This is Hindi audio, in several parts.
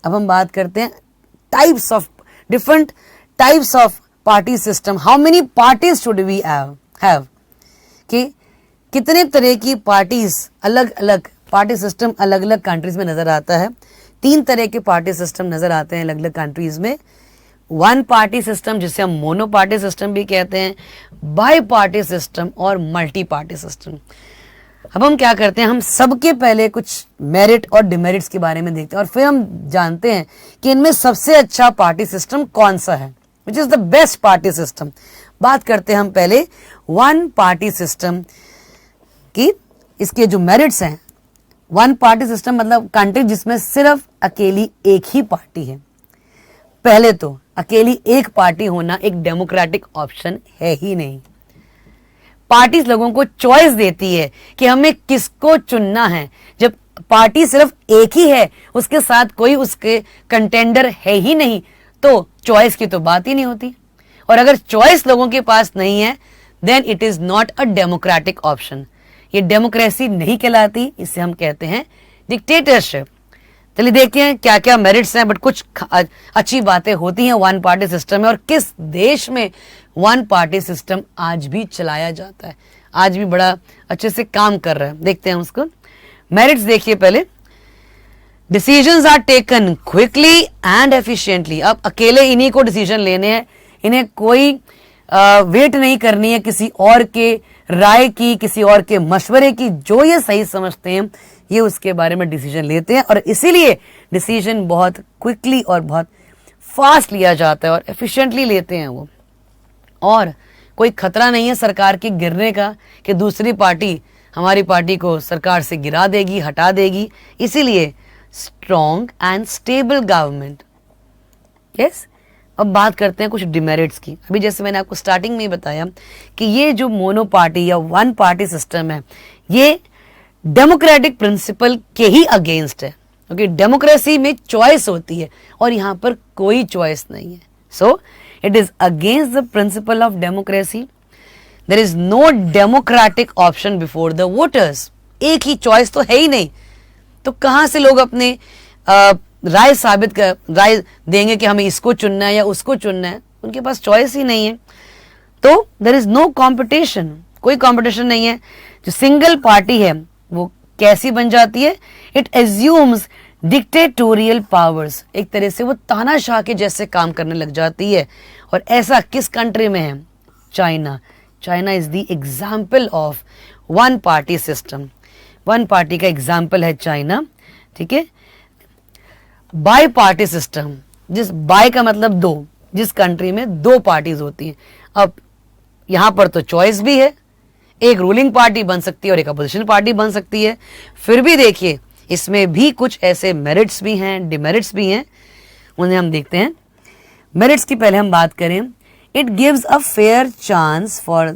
अब हम बात करते हैं types of, different types of party system. How many parties should we have, कि कितने तरह की पार्टीज, अलग अलग पार्टी सिस्टम अलग अलग कंट्रीज में नजर आता है. 3 तरह के पार्टी सिस्टम नजर आते हैं अलग अलग कंट्रीज में. वन पार्टी सिस्टम जिसे हम मोनो पार्टी सिस्टम भी कहते हैं, बाई पार्टी सिस्टम और मल्टी पार्टी सिस्टम. अब हम क्या करते हैं, हम सबके पहले कुछ मेरिट और डिमेरिट्स के बारे में देखते हैं और फिर हम जानते हैं कि इनमें सबसे अच्छा पार्टी सिस्टम कौन सा है, which is the best party system. बात करते हैं हम पहले वन पार्टी सिस्टम की. इसके जो मेरिट्स हैं, वन पार्टी सिस्टम मतलब कंट्री जिसमें सिर्फ अकेली एक ही पार्टी है. पहले तो अकेली एक पार्टी होना एक डेमोक्रेटिक ऑप्शन है ही नहीं. पार्टी लोगों को चॉइस देती है कि हमें किसको चुनना है. जब पार्टी सिर्फ एक ही है, उसके साथ कोई उसके कंटेंडर है ही नहीं, तो चॉइस की तो बात ही नहीं होती. और अगर चॉइस लोगों के पास नहीं है, then it is not a democratic option. ये डेमोक्रेसी नहीं कहलाती, इसे हम कहते हैं डिक्टेटरशिप. चलिए देखते हैं क्या क्या मेरिट्स हैं, बट कुछ अच्छी बातें होती हैं वन पार्टी सिस्टम में और किस देश में वन पार्टी सिस्टम आज भी चलाया जाता है, आज भी बड़ा अच्छे से काम कर रहा है. देखते हैं उसको. मेरिट्स देखिए पहले. Decisions are taken quickly and efficiently. अब अकेले इन्हीं को डिसीजन लेने हैं, इन्हें कोई वेट नहीं करनी है किसी और के राय की, किसी और के मशवरे की. जो ये सही समझते हैं ये उसके बारे में डिसीजन लेते हैं और इसीलिए डिसीजन बहुत क्विकली और बहुत फास्ट लिया जाता है और एफिशिएंटली लेते हैं वो. और कोई खतरा नहीं है सरकार के गिरने का कि दूसरी पार्टी हमारी पार्टी को सरकार से गिरा देगी, हटा देगी. इसीलिए strong and stable government. Yes. अब बात करते हैं कुछ डिमेरिट्स की. अभी जैसे मैंने आपको स्टार्टिंग में ही बताया कि ये जो मोनो पार्टी या वन पार्टी सिस्टम है, ये डेमोक्रेटिक प्रिंसिपल के ही अगेंस्ट है, क्योंकि डेमोक्रेसी में चॉइस होती है और यहां पर कोई चॉइस नहीं है. So it is against the principle of democracy. There is no democratic option before the voters. एक ही चॉइस तो है ही नहीं, तो कहां से लोग अपने राय देंगे कि हमें इसको चुनना है या उसको चुनना है. उनके पास चॉइस ही नहीं है. तो देयर इज नो कंपटीशन, कोई कंपटीशन नहीं है. जो सिंगल पार्टी है वो कैसी बन जाती है, इट एज्यूम्स डिक्टेटोरियल पावर्स. एक तरह से वो तानाशाह के जैसे काम करने लग जाती है. और ऐसा किस कंट्री में है? China. China is the example of one party system. One party का एग्जाम्पल है चाइना. ठीक है. बाई पार्टी सिस्टम, जिस बाय का मतलब दो, जिस कंट्री में दो पार्टीज होती हैं. अब यहां पर तो चॉइस भी है, एक रूलिंग पार्टी बन सकती है और एक अपोजिशन पार्टी बन सकती है. फिर भी देखिए इसमें भी कुछ ऐसे मेरिट्स भी हैं, डिमेरिट्स भी हैं, उन्हें हम देखते हैं. मेरिट्स की पहले हम बात करें. It gives a fair chance for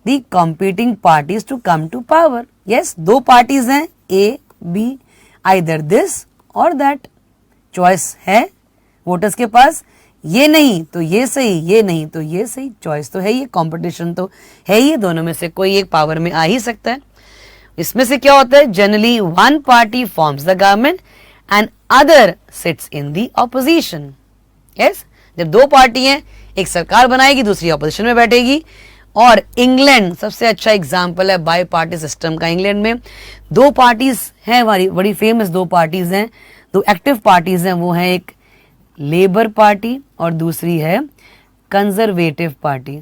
the competing parties to come to power. Yes, दो पार्टीज हैं, ए बी, आइदर दिस और दैट. चॉइस है वोटर्स के पास, ये नहीं तो ये सही, ये नहीं तो ये सही. चॉइस तो है ही, कंपटीशन तो है ही, दोनों में से कोई एक पावर में आ ही सकता है. इसमें से क्या होता है, generally one party forms the government and other sits in the opposition. Yes, जब दो पार्टी हैं, एक सरकार बनाएगी, दूसरी ऑपोजिशन में बैठेगी. और इंग्लैंड सबसे अच्छा एग्जाम्पल है बाई पार्टी सिस्टम का. इंग्लैंड में दो पार्टीज हैं, बड़ी फेमस दो पार्टीज हैं, दो एक्टिव पार्टीज हैं. वो है एक लेबर पार्टी और दूसरी है कंजर्वेटिव पार्टी.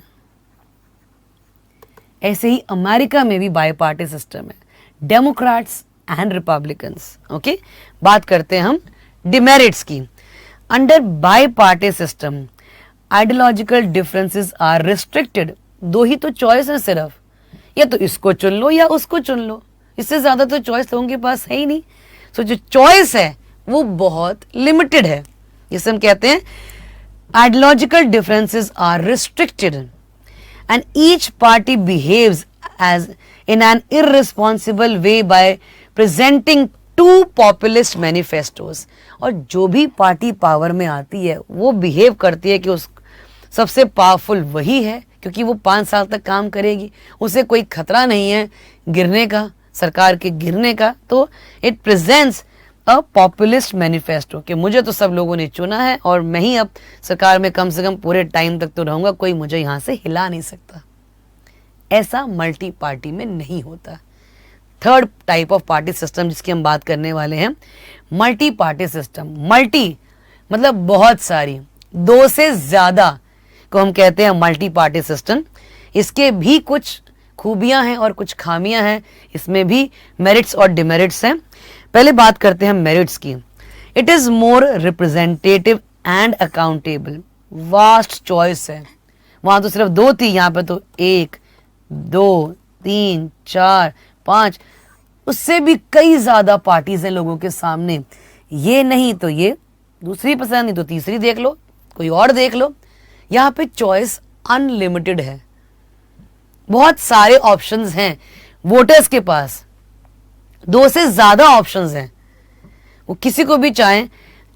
ऐसे ही अमेरिका में भी बाई पार्टी सिस्टम है, डेमोक्रेट्स एंड रिपब्लिकन्स. ओके, बात करते हैं हम डिमेरिट्स की. Under bi party system ideological differences are restricted. दो ही तो चॉइस है सिर्फ, या तो इसको चुन लो या उसको चुन लो. इससे ज्यादा तो चॉइस लोगों के पास है ही नहीं. सो जो चॉइस है वो बहुत लिमिटेड है, जिसे हम कहते हैं ideological differences are restricted and each party behaves as in an irresponsible way by presenting to populist manifestos. और जो भी पार्टी पावर में आती है वो बिहेव करती है कि उस सबसे पावरफुल वही है, क्योंकि वो 5 साल तक काम करेगी, उसे कोई खतरा नहीं है गिरने का, सरकार के गिरने का. तो it presents a populist manifesto कि मुझे तो सब लोगों ने चुना है और मैं ही अब सरकार में कम से कम पूरे टाइम तक तो रहूंगा, कोई मुझे यहां से हिला नहीं सकता। ऐसा मल्टी पार्टी में नहीं होता। Third type of party system जिसकी हम बात करने वाले हैं, मल्टी पार्टी सिस्टम। मल्टी मतलब बहुत सारी, दो से ज्यादा को हम कहते हैं मल्टी पार्टी सिस्टम। इसके भी कुछ खूबियां हैं और कुछ खामियां हैं, इसमें भी मेरिट्स और डिमेरिट्स हैं। पहले बात करते हैं मेरिट्स की। It is more representative and accountable. Vast choice है, वहां तो सिर्फ दो थी, यहाँ पे तो 1 2 3 4 5, उससे भी कई ज्यादा पार्टीज हैं लोगों के सामने। ये नहीं तो ये, दूसरी पसंद नहीं तो तीसरी देख लो, कोई और देख लो। यहाँ पे चॉइस अनलिमिटेड है, बहुत सारे ऑप्शंस हैं वोटर्स के पास, 2 से ज्यादा ऑप्शंस हैं, वो किसी को भी चाहें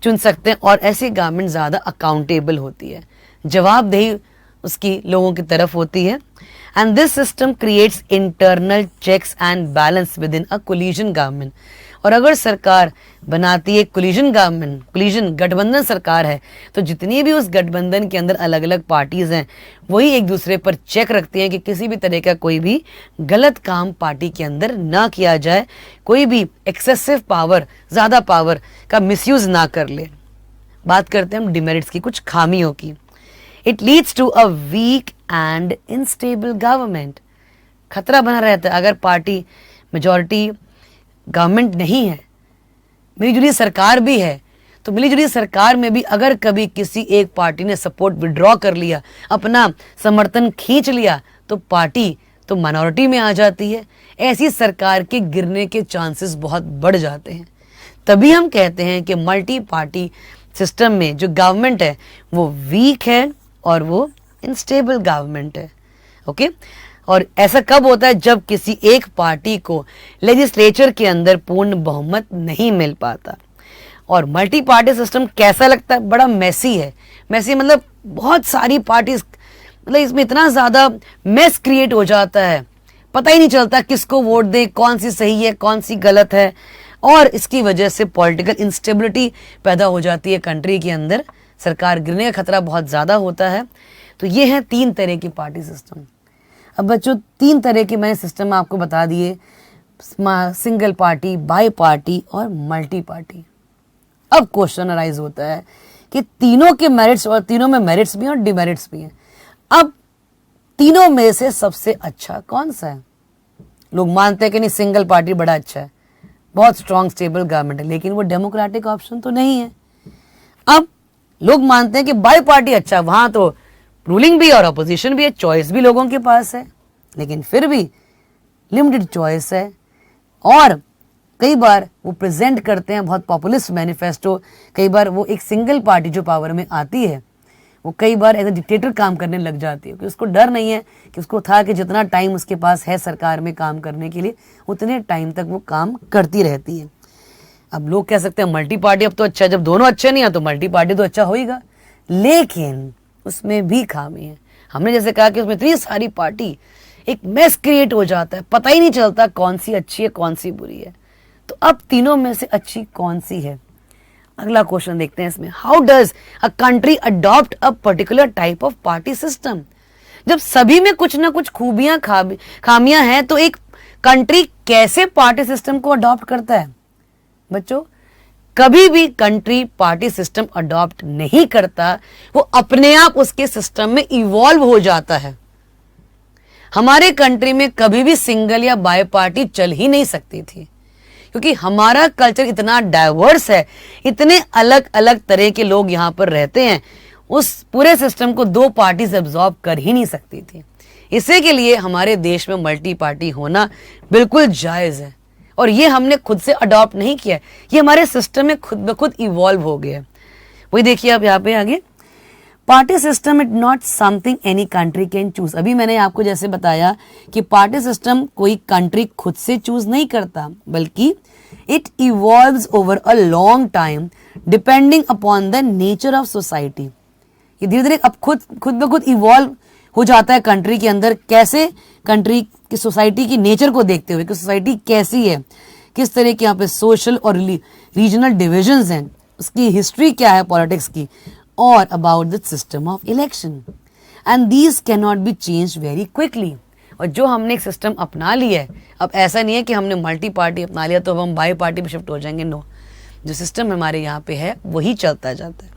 चुन सकते हैं। और ऐसी गवर्नमेंट ज्यादा अकाउंटेबल होती है, जवाबदेही उसकी लोगों की तरफ होती है। And this system creates internal checks and balance within a coalition government. और अगर सरकार बनाती है कोलिजन गवर्नमेंट, कोलिजन गठबंधन सरकार है, तो जितनी भी उस गठबंधन के अंदर अलग अलग पार्टीज हैं वही एक दूसरे पर चेक रखती हैं कि किसी भी तरह का कोई भी गलत काम पार्टी के अंदर ना किया जाए, कोई भी एक्सेसिव पावर, ज्यादा पावर का मिसयूज ना कर ले। बात करते हैं हम डिमेरिट्स की, कुछ खामियों की। It leads to a weak and unstable government. खतरा बना रहता है अगर पार्टी मेजॉरिटी गवर्नमेंट नहीं है, मिलीजुली सरकार भी है, तो मिलीजुली सरकार में भी अगर कभी किसी एक पार्टी ने सपोर्ट विड्रॉ कर लिया, अपना समर्थन खींच लिया, तो पार्टी तो माइनॉरिटी में आ जाती है। ऐसी सरकार के गिरने के चांसेस बहुत बढ़ जाते हैं। तभी हम कहते हैं कि मल्टी पार्टी सिस्टम में जो गवर्नमेंट है वो वीक है और वो इनस्टेबल गवर्नमेंट है। ओके, और ऐसा कब होता है? जब किसी एक पार्टी को लेजिस्लेचर के अंदर पूर्ण बहुमत नहीं मिल पाता। और मल्टी पार्टी सिस्टम कैसा लगता है? बड़ा मैसी है। मैसी मतलब बहुत सारी पार्टीज, मतलब इसमें इतना ज्यादा मेस क्रिएट हो जाता है, पता ही नहीं चलता किसको वोट दें, कौन सी सही है कौन सी गलत है। और इसकी वजह से पॉलिटिकल इंस्टेबिलिटी पैदा हो जाती है कंट्री के अंदर, सरकार गिरने का खतरा बहुत ज्यादा होता है। तो ये है 3 तरह की पार्टी सिस्टम। अब बच्चों 3 तरह के मैंने सिस्टम आपको बता दिए, सिंगल पार्टी, बाई पार्टी और मल्टी पार्टी। अब क्वेश्चन अराइज होता है कि तीनों के मेरिट्स, और तीनों में मेरिट्स भी हैं और डिमेरिट्स भी हैं। अब तीनों में से सबसे अच्छा कौन सा है? लोग मानते हैं कि नहीं सिंगल पार्टी बड़ा अच्छा है, बहुत स्ट्रॉन्ग स्टेबल गवर्नमेंट है, लेकिन वो डेमोक्रेटिक ऑप्शन तो नहीं है। अब लोग मानते हैं कि बाई पार्टी अच्छा है, वहां तो रूलिंग भी और अपोजिशन भी है, चॉइस भी लोगों के पास है, लेकिन फिर भी लिमिटेड चॉइस है। और कई बार वो प्रेजेंट करते हैं बहुत पॉपुलिस्ट मैनिफेस्टो। कई बार वो एक सिंगल पार्टी जो पावर में आती है वो कई बार एज ए डिक्टेटर काम करने लग जाती है, क्योंकि उसको डर नहीं है कि उसको था कि जितना टाइम उसके पास है सरकार में काम करने के लिए उतने टाइम तक वो काम करती रहती है। अब लोग कह सकते हैं मल्टी पार्टी अब तो अच्छा है, जब दोनों अच्छे नहीं है तो मल्टी पार्टी तो अच्छा होगा, लेकिन उसमें भी खामी है। हमने जैसे कहा कि उसमें इतनी सारी पार्टी, एक मेस क्रिएट हो जाता है, पता ही नहीं चलता कौन सी अच्छी है कौन सी बुरी है। तो अब तीनों में से अच्छी कौन सी है? अगला क्वेश्चन देखते हैं इसमें, how does a country adopt a particular type of party system? जब सभी में कुछ ना कुछ खूबियां खामियां हैं तो एक कंट्री कैसे पार्टी सिस्टम को अडॉप्ट करता है? बच्चों कभी भी कंट्री पार्टी सिस्टम अडॉप्ट नहीं करता, वो अपने आप उसके सिस्टम में इवॉल्व हो जाता है। हमारे कंट्री में कभी भी सिंगल या बाय पार्टी चल ही नहीं सकती थी, क्योंकि हमारा कल्चर इतना डाइवर्स है, इतने अलग अलग तरह के लोग यहाँ पर रहते हैं, उस पूरे सिस्टम को 2 पार्टीज एब्जॉर्ब कर ही नहीं सकती थी। इसी के लिए हमारे देश में मल्टी पार्टी होना बिल्कुल जायज है, और ये हमने खुद से अडॉप्ट नहीं किया, ये हमारे सिस्टम में खुद ब खुद इवॉल्व हो गया। वही देखिए आप यहाँ पे आगे, party system it not something any country can choose. अभी मैंने आपको जैसे बताया कि पार्टी सिस्टम कोई कंट्री खुद से चूज नहीं करता, बल्कि it evolves over a long time depending upon the nature of society. ये धीरे धीरे अब खुद ब खुद इवॉल्व हो जाता है कंट्री के अंदर। कैसे? कंट्री की सोसाइटी की नेचर को देखते हुए कि सोसाइटी कैसी है, किस तरह के यहाँ पे सोशल और रीजनल डिविजन्स हैं, उसकी हिस्ट्री क्या है पॉलिटिक्स की, और about the system of election. And these can not be change very quickly. और जो हमने एक सिस्टम अपना लिया है, अब ऐसा नहीं है कि हमने मल्टी पार्टी अपना लिया तो अब हम बाई पार्टी पे शिफ्ट हो जाएंगे, नो। जो सिस्टम हमारे यहाँ पे है वही चलता जाता है।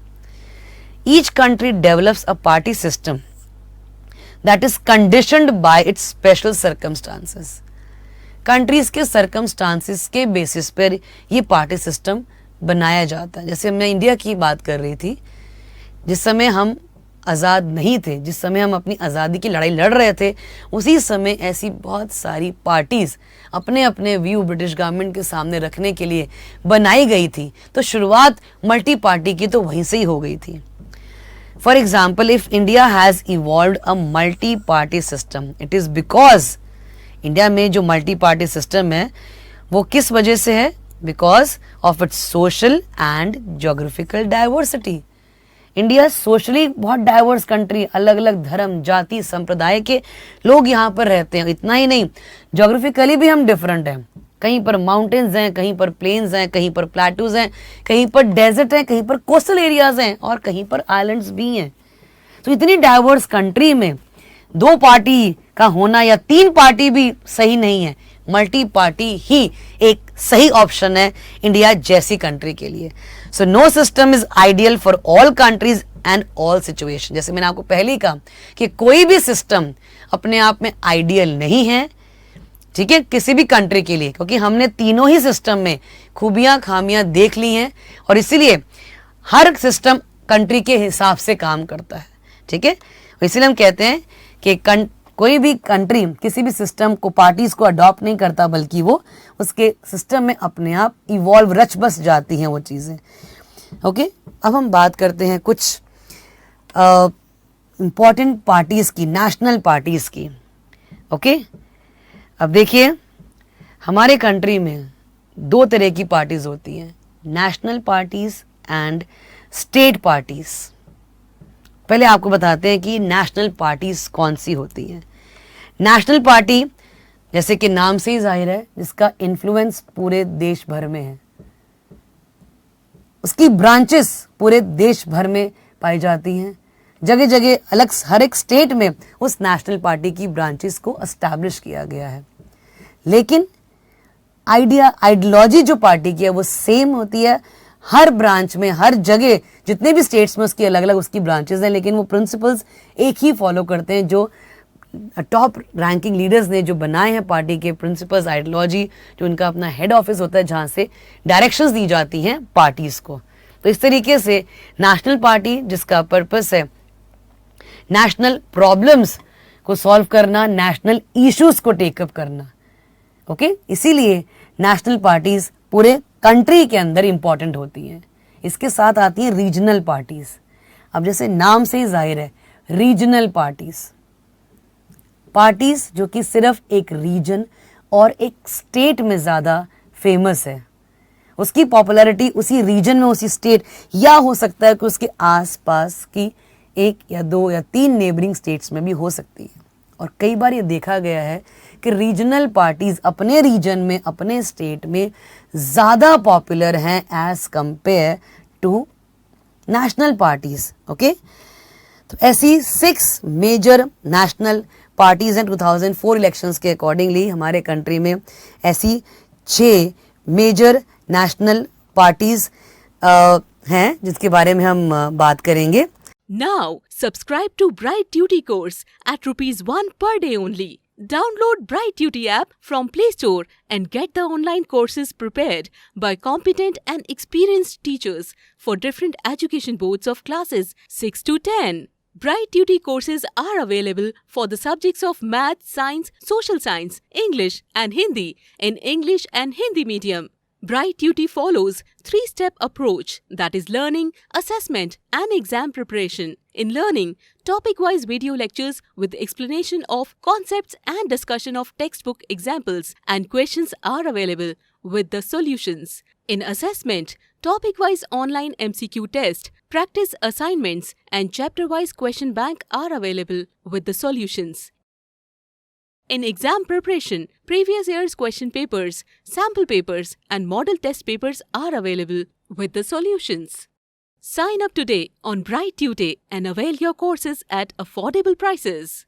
Each country develops a party system that is conditioned bye it's special circumstances. Countries के सर्कमस्टांसेस के बेसिस पर ये पार्टी सिस्टम बनाया जाता है। जैसे मैं इंडिया की बात कर रही थी, जिस समय हम आज़ाद नहीं थे, जिस समय हम अपनी आज़ादी की लड़ाई लड़ रहे थे, उसी समय ऐसी बहुत सारी पार्टीज़ अपने अपने व्यू ब्रिटिश गवर्नमेंट के सामने रखने के लिए बनाई गई थी। तो शुरुआत मल्टी पार्टी की तो वहीं से ही हो गई थी। For example, if India has evolved a multi party system, it is because India में जो मल्टी पार्टी सिस्टम है वो किस वजह से है? Because of its social and geographical diversity. India socially बहुत डाइवर्स कंट्री, अलग अलग धर्म, जाति, संप्रदाय के लोग यहाँ पर रहते हैं। इतना ही नहीं, ज्योग्राफिकली भी हम डिफरेंट हैं। कहीं पर माउंटेन्स हैं, कहीं पर प्लेन्स हैं, कहीं पर प्लेटूज हैं, कहीं पर डेजर्ट हैं, कहीं पर कोस्टल एरियाज हैं और कहीं पर आइलैंड्स भी हैं। तो इतनी डाइवर्स कंट्री में 2 पार्टी का होना या 3 पार्टी भी सही नहीं है, मल्टी पार्टी ही एक सही ऑप्शन है इंडिया जैसी कंट्री के लिए। So no system is ideal for all countries and all situation. जैसे मैंने आपको पहले ही कहा कि कोई भी सिस्टम अपने आप में आइडियल नहीं है, ठीक है, किसी भी कंट्री के लिए, क्योंकि हमने तीनों ही सिस्टम में खूबियां खामियां देख ली हैं और इसीलिए हर सिस्टम कंट्री के हिसाब से काम करता है, ठीक है। इसीलिए हम कहते हैं कि कोई भी कंट्री किसी भी सिस्टम को, पार्टीज को अडॉप्ट नहीं करता, बल्कि वो उसके सिस्टम में अपने आप इवॉल्व, रच बस जाती हैं वो चीज़ें। ओके, अब हम बात करते हैं कुछ इम्पॉर्टेंट पार्टीज की, नेशनल पार्टीज की। ओके, अब देखिए हमारे कंट्री में 2 तरह की पार्टीज होती हैं, national parties and state parties. पहले आपको बताते हैं कि नेशनल पार्टीज कौन सी होती हैं। नेशनल पार्टी, जैसे कि नाम से ही जाहिर है, जिसका इन्फ्लुएंस पूरे देश भर में है, उसकी ब्रांचेस पूरे देश भर में पाई जाती हैं। जगह जगह अलग, हर एक स्टेट में उस नेशनल पार्टी की ब्रांचेस को एस्टैब्लिश किया गया है, लेकिन आइडियोलॉजी जो पार्टी की है वो सेम होती है हर ब्रांच में, हर जगह, जितने भी स्टेट्स में उसकी अलग अलग उसकी ब्रांचेस हैं, लेकिन वो प्रिंसिपल्स एक ही फॉलो करते हैं जो टॉप रैंकिंग लीडर्स ने जो बनाए हैं पार्टी के प्रिंसिपल्स, आइडियोलॉजी, जो उनका अपना हेड ऑफिस होता है जहाँ से डायरेक्शंस दी जाती हैं पार्टीज को। तो इस तरीके से नेशनल पार्टी, जिसका पर्पस है नेशनल प्रॉब्लम्स को सॉल्व करना, नेशनल इश्यूज को टेकअप करना, ओके, इसीलिए नेशनल पार्टीज पूरे कंट्री के अंदर इंपॉर्टेंट होती हैं। इसके साथ आती हैं रीजनल पार्टीज। अब जैसे नाम से ही जाहिर है, रीजनल पार्टीज जो कि सिर्फ एक रीजन और एक स्टेट में ज़्यादा फेमस है, उसकी पॉपुलैरिटी उसी रीजन में, उसी स्टेट, या हो सकता है कि उसके आसपास की 1 या 2 या 3 नेबरिंग स्टेट्स में भी हो सकती है। और कई बार ये देखा गया है कि रीजनल पार्टीज अपने रीजन में, अपने स्टेट में ज़्यादा पॉपुलर हैं as compare to national parties. Okay, तो ऐसी 6 मेजर नेशनल पार्टीज हैं। 2004 इलेक्शंस के अकॉर्डिंगली हमारे कंट्री में ऐसी 6 मेजर नेशनल पार्टीज हैं जिसके बारे में हम बात करेंगे। Now, subscribe to Bright Duty course at ₹1 per day only. Download Bright Duty app from Play Store and get the online courses prepared by competent and experienced teachers for different education boards of classes 6 to 10. Bright Duty courses are available for the subjects of Math, Science, Social Science, English and Hindi in English and Hindi medium. Bright Duty follows 3-step approach, that is learning, assessment and exam preparation. In learning, topic-wise video lectures with explanation of concepts and discussion of textbook examples and questions are available with the solutions. In assessment, topic-wise online MCQ test, practice assignments and chapter-wise question bank are available with the solutions. In exam preparation, previous year's question papers, sample papers, and model test papers are available with the solutions. Sign up today on Bright Tutor and avail your courses at affordable prices.